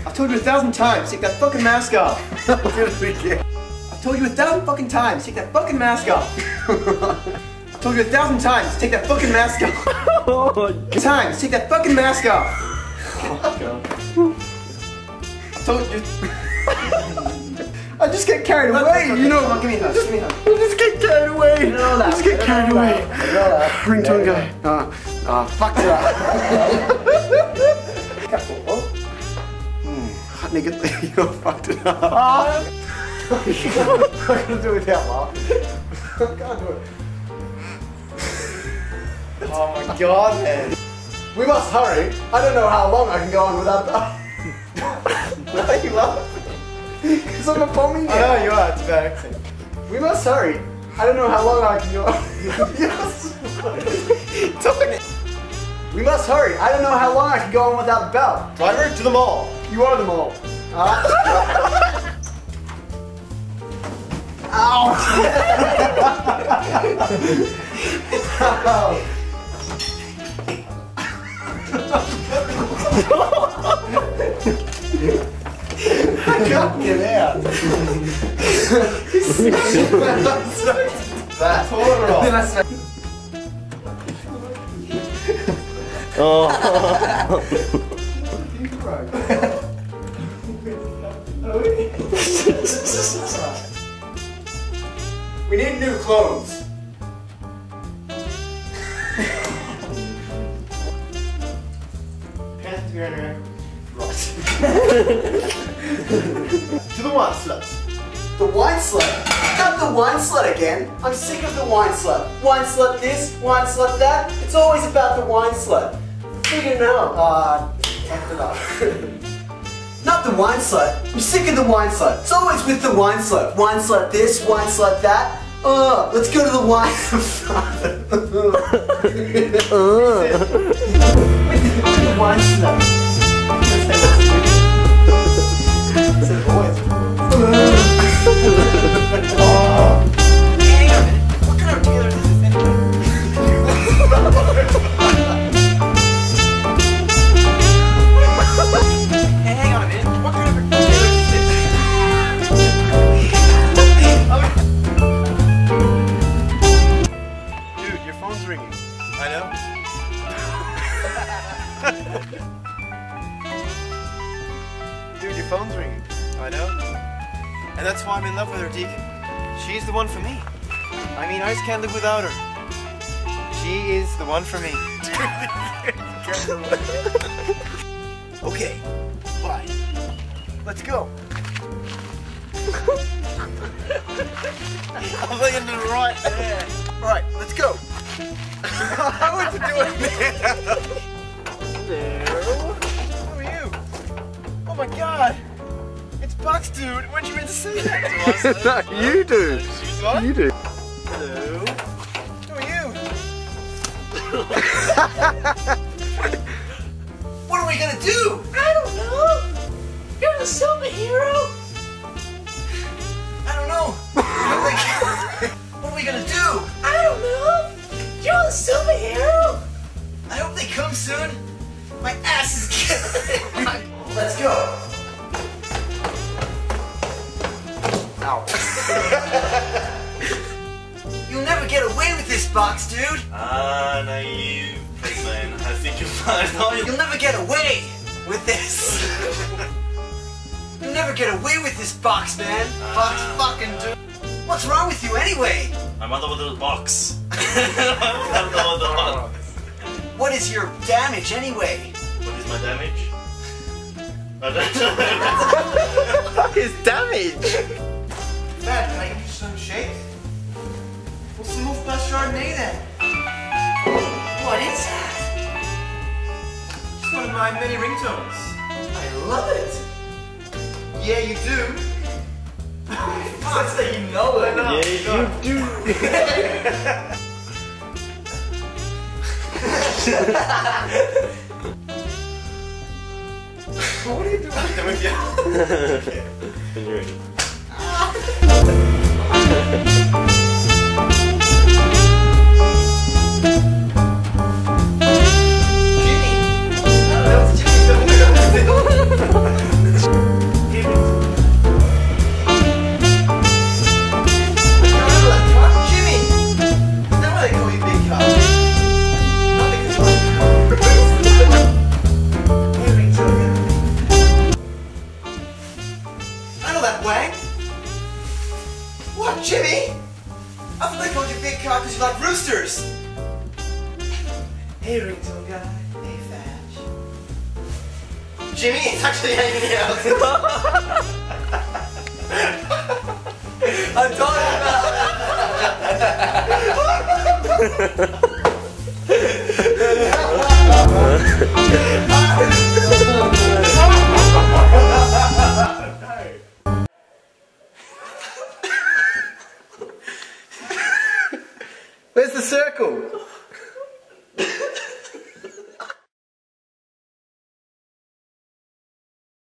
I've told you 1,000 times, take that fucking mask off. Do it again. I've told you 1,000 fucking times, take that fucking mask off. I've told you 1,000 times, take that fucking mask off. Times, take that fucking mask off. Oh god. I've told you. I just get carried away, you know. Come on, give me a hug. Give me a hug. I just get carried away. I just get carried away. Ringtone guy. Fuck it up. Hot nigga, you fucked it up. I'm gonna do it that long. I can't do it. Oh my god, man. We must hurry. I don't know how long I can go on without that. Why are you laughing? Because I'm a pommy. I know you are, it's a bad accent. We must hurry. I don't know how long I can go on. Yes. We must hurry. I don't know how long I can go on without a belt. Driver, to the mall. You are the mole. Ow. Get out. That's horrible. Oh. We need new clothes. Pants to the wine slut. The wine slut? Not the wine slut again. I'm sick of the wine slut. Wine slut this, wine slut that. It's always about the wine slut. Figure it out. Fucked it up. Not the wine slut. I'm sick of the wine slut. It's always with the wine slut. Wine slut this, wine slut that. Let's go to the wine wine slut. What kind of tailor is this anyway? Hey, hang on a minute. What kind of tailor is this? Dude, your phone's ringing. I know. Dude, your phone's ringing. I know. And that's why I'm in love with her, Deacon. She's the one for me. I mean, I just can't live without her. She is the one for me. Okay, bye. Let's go. I'm looking to the right there. Alright, let's go. How would you do it now? Hello. Who are you? Oh my god. It's Bucks, dude. Weren't you meant to say that to us? No, you do. What? You do. Hello. Who are you? What are we gonna do? I don't know. You're the superhero. I don't know. What are we gonna do? I don't know. You're the superhero. I hope they come soon. My ass is getting. Let's go. Ow. You'll never get away with this box, dude. Naive person. I think you'll find out. You'll never get away with this. You'll never get away with this box, man. Box fucking dude. What's wrong with you anyway? My mother with the box. My mother with the box. What is your damage anyway? What is my damage? His damage. Dad, can I get you some shake? What's some Wolf Bus Chardonnay then? What is that? It's one of my many ringtones. I love it. Yeah, you do. Fuck, so you know it. Yeah, you do. What are you doing? I'm with you. Okay. When you're ready. Jimmy. That was Jimmy. Hey, Ringtone guy. Hey, Fetch. Jimmy, it's actually hanging out. I'm talking about it.